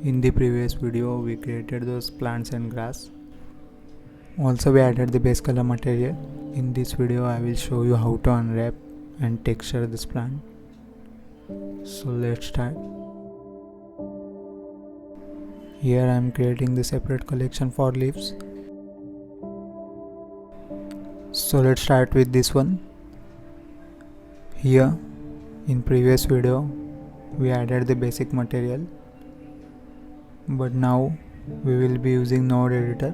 In the previous video we created those plants and grass. Also we added the base color material. In this video I will show you how to unwrap and texture this plant. So let's start. Here I am creating the separate collection for leaves. So let's start with this one. Here in previous video we added the basic material, but now we will be using node editor.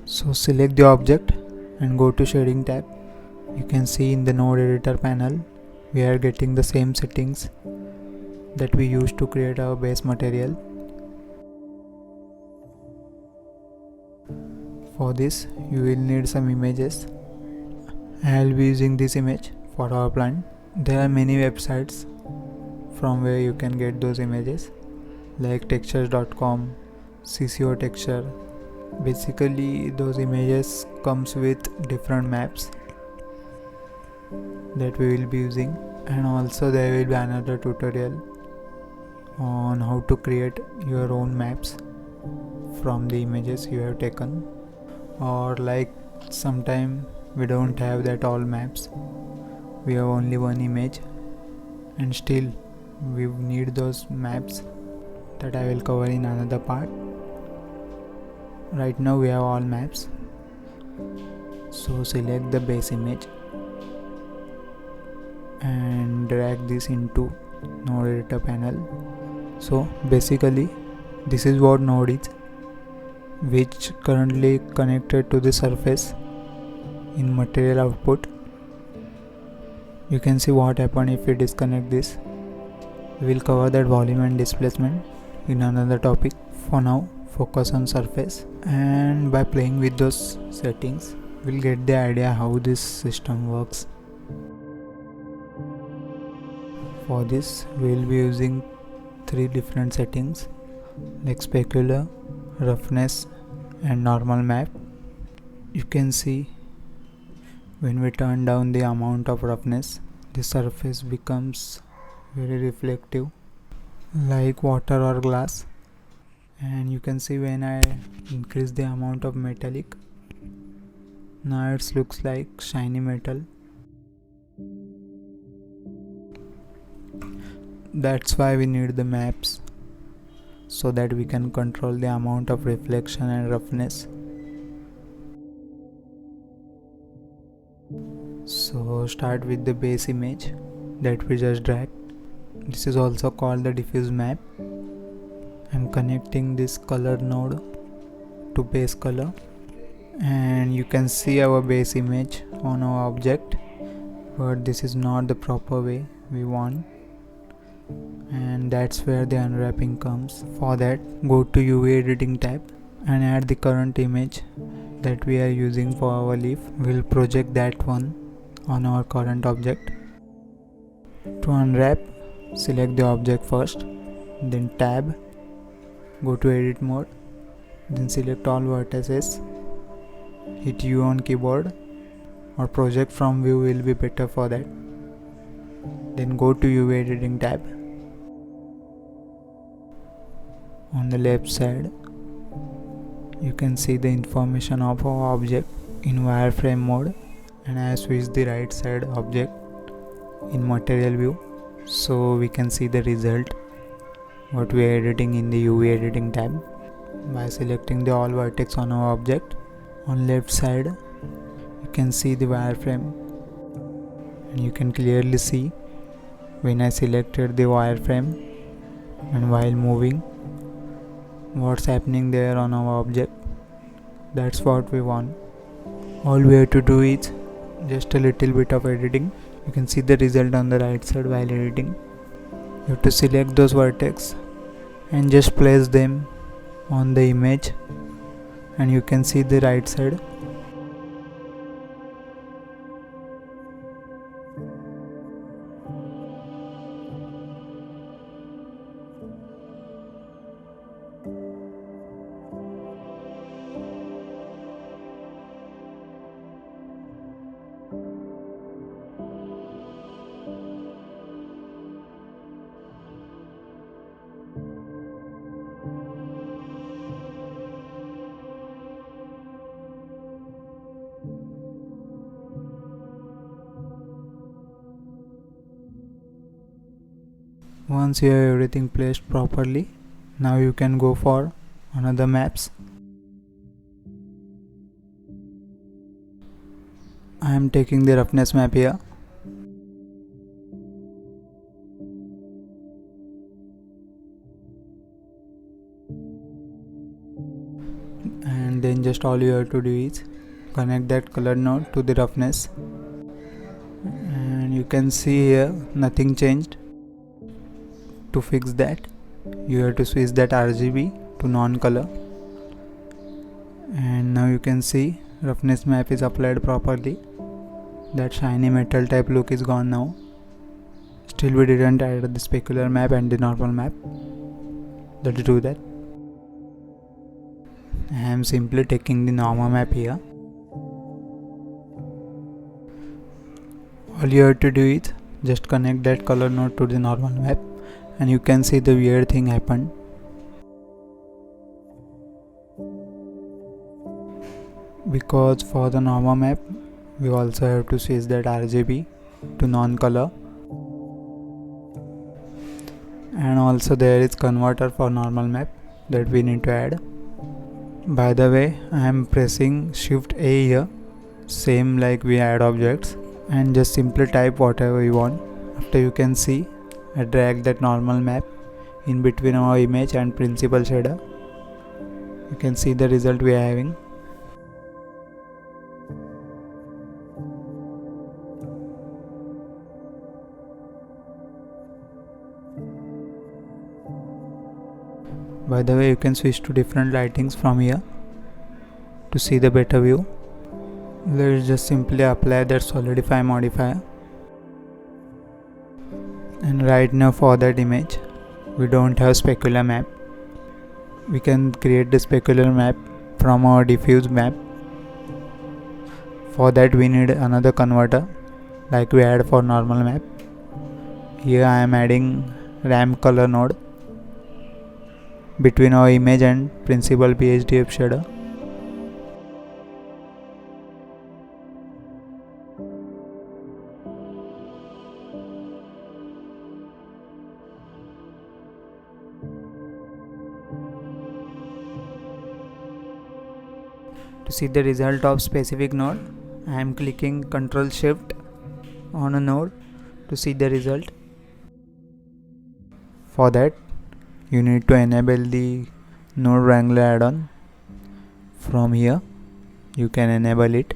So select the object and go to shading tab. You can see in the node editor panel we are getting the same settings that we used to create our base material. For this you will need some images. I will be using this image for our plant. There are many websites from where you can get those images like textures.com, CCO texture. Basically those images comes with different maps that we will be using, and also there will be another tutorial on how to create your own maps from the images you have taken. Or like sometime we don't have that all maps, we have only one image and still we need those maps, that I will cover in another part. Right now we have all maps. So select the base image and drag this into node editor panel. So basically this is what node is, which currently connected to the surface in material output. You can see what happen if we disconnect this. We will cover that volume and displacement in another topic. For now focus on surface, and by playing with those settings we'll get the idea how this system works. For this we will be using 3 different settings like specular, roughness and normal map. You can see when we turn down the amount of roughness, the surface becomes very reflective like water or glass. And you can see when I increase the amount of metallic, now it looks like shiny metal. That's why we need the maps, so that we can control the amount of reflection and roughness. So start with the base image that we just dragged. This is also called the diffuse map. I'm connecting this color node to base color, and you can see our base image on our object, but this is not the proper way we want, and that's where the unwrapping comes. For that go to UV editing tab and add the current image that we are using for our leaf. We'll project that one on our current object. To unwrap, select the object first, then tab, go to edit mode, then select all vertices, hit U on keyboard, or project from view will be better for that. Then go to UV editing tab. On the left side you can see the information of our object in wireframe mode, and I switch the right side object in material view so we can see the result what we are editing in the UV editing tab. By selecting the all vertex on our object, on left side you can see the wireframe, and you can clearly see when I selected the wireframe and while moving what's happening there on our object. That's what we want. All we have to do is just a little bit of editing. You can see the result on the right side while editing. You have to select those vertex and just place them on the image, and you can see the right side. Once you have everything placed properly, now you can go for another maps. I am taking the roughness map here. And then just all you have to do is connect that color node to the roughness. And you can see here nothing changed. To fix that, you have to switch that RGB to non-color. And now you can see roughness map is applied properly. That shiny metal type look is gone now. Still we didn't add the specular map and the normal map. Let's do that. I am simply taking the normal map here. All you have to do is just connect that color node to the normal map, and you can see the weird thing happened. Because for the normal map we also have to switch that RGB to non-color, and also there is converter for normal map that we need to add. By the way, I am pressing Shift A here, same like we add objects, and just simply type whatever you want. After you can see, I drag that normal map in between our image and principal shader. You can see the result we are having. By the way, you can switch to different lightings from here to see the better view. Let's just simply apply that solidify modifier. And right now for that image, we don't have specular map. We can create the specular map from our diffuse map. For that we need another converter like we add for normal map. Here I am adding ramp color node between our image and principal BHDF shader. To see the result of specific node, I am clicking Ctrl Shift on a node to see the result. For that, you need to enable the Node Wrangler add-on. From here, you can enable it.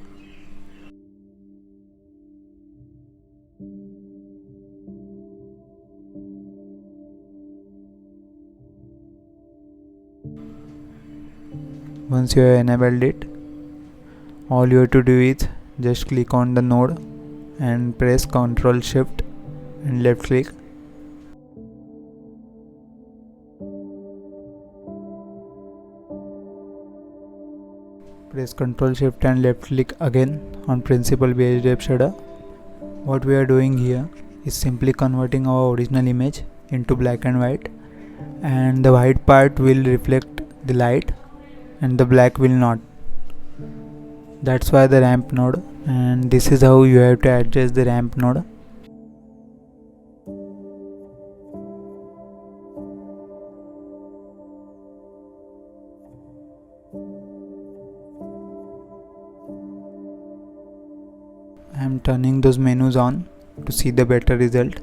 Once you have enabled it, all you have to do is just click on the node and press Ctrl Shift and left click. Press Ctrl Shift and left click again on principal BHDF shader. What we are doing here is simply converting our original image into black and white, and the white part will reflect the light and the black will not. That's why the ramp node, and this is how you have to adjust the ramp node. I am turning those menus on to see the better result.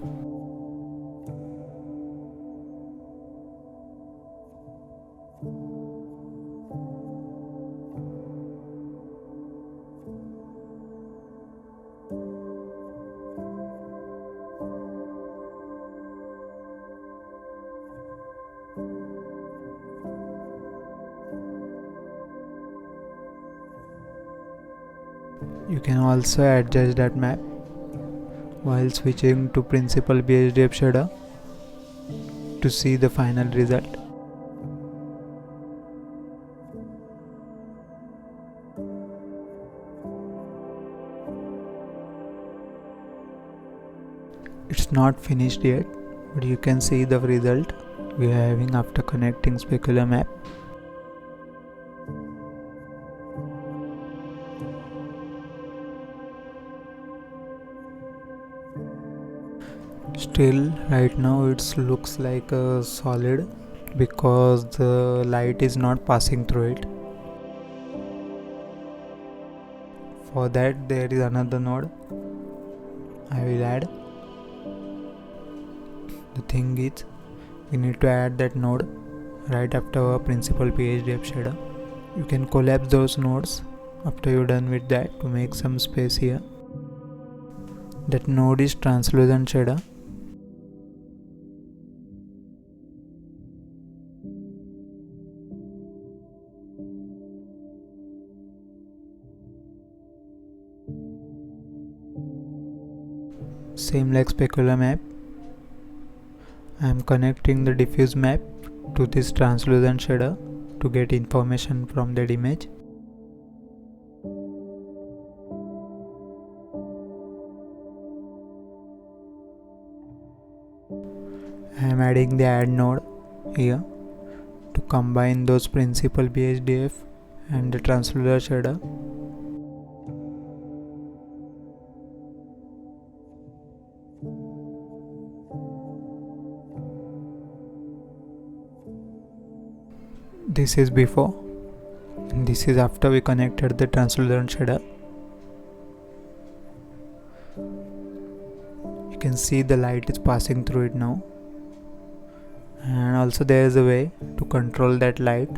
You can also adjust that map while switching to principal BHDF shader to see the final result. It's not finished yet, but you can see the result we are having after connecting specular map. Still right now it looks like a solid because the light is not passing through it. For that there is another node I will add. The thing is, we need to add that node right after our principal PHDF shader. You can collapse those nodes after you're done with that to make some space here. That node is translucent shader. Same like specular map, I am connecting the diffuse map to this translucent shader to get information from that image. I am adding the add node here to combine those principal BHDF and the translucent shader. This is before and this is after we connected the translucent shader. You can see the light is passing through it now, and also there is a way to control that light.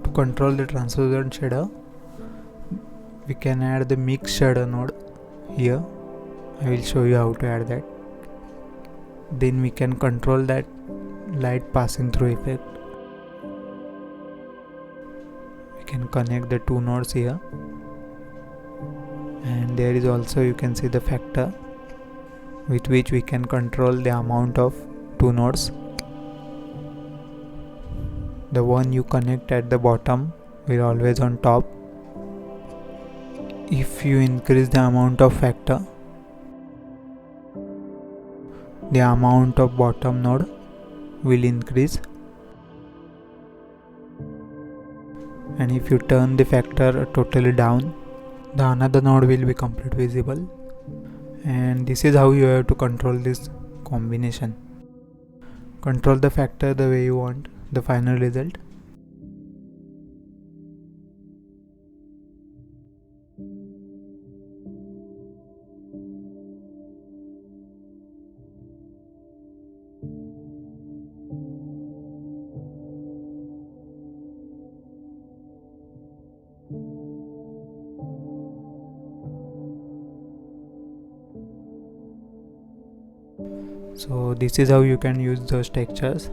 To control the translucent shader, we can add the mix shader node here. I will show you how to add that. Then we can control that light passing through effect. We can connect the two nodes here, and there is also, you can see the factor with which we can control the amount of two nodes. The one you connect at the bottom will always on top. If you increase the amount of factor, the amount of bottom node will increase, and if you turn the factor totally down, the another node will be completely visible. And this is how you have to control this combination. Control the factor the way you want the final result. So this is how you can use those textures,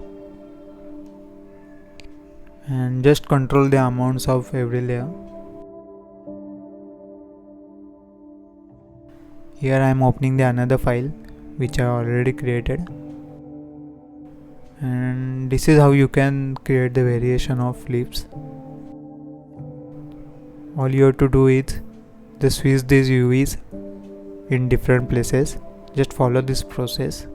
and just control the amounts of every layer. Here I am opening the another file which I already created, and this is how you can create the variation of leaves. All you have to do is just switch these UVs in different places. Just follow this process.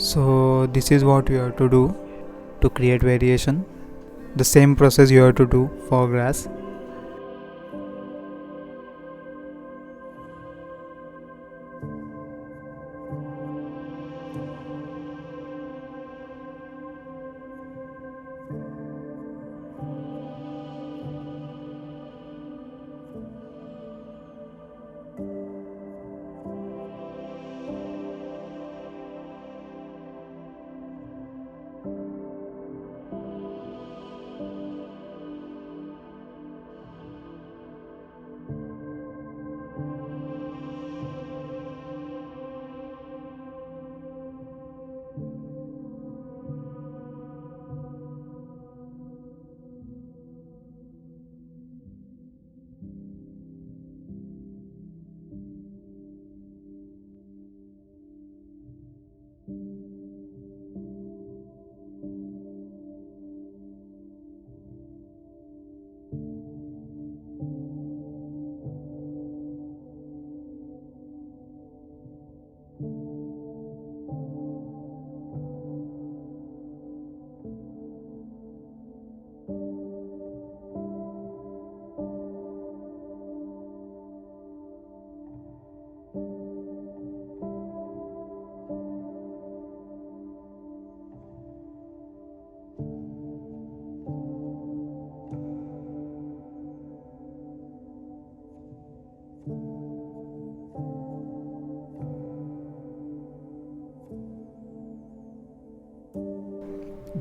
So this is what you have to do to create variation. The same process you have to do for grass.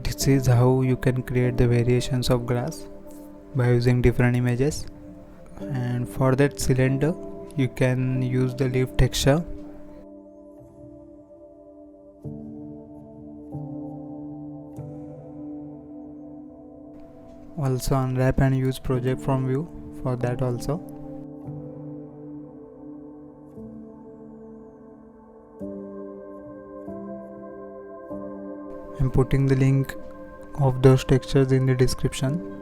This is how you can create the variations of grass by using different images. And for that cylinder you can use the leaf texture. Also unwrap and use project from view for that also. I'm putting the link of those textures in the description.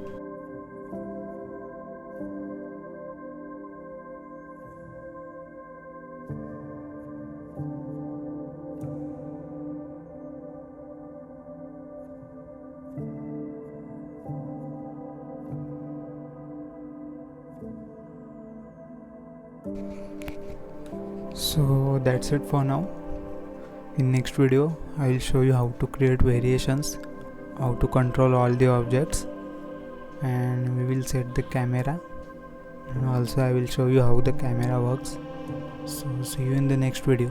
So that's it for now. In next video I will show you how to create variations, how to control all the objects, and we will set the camera, and also I will show you how the camera works. So see you in the next video.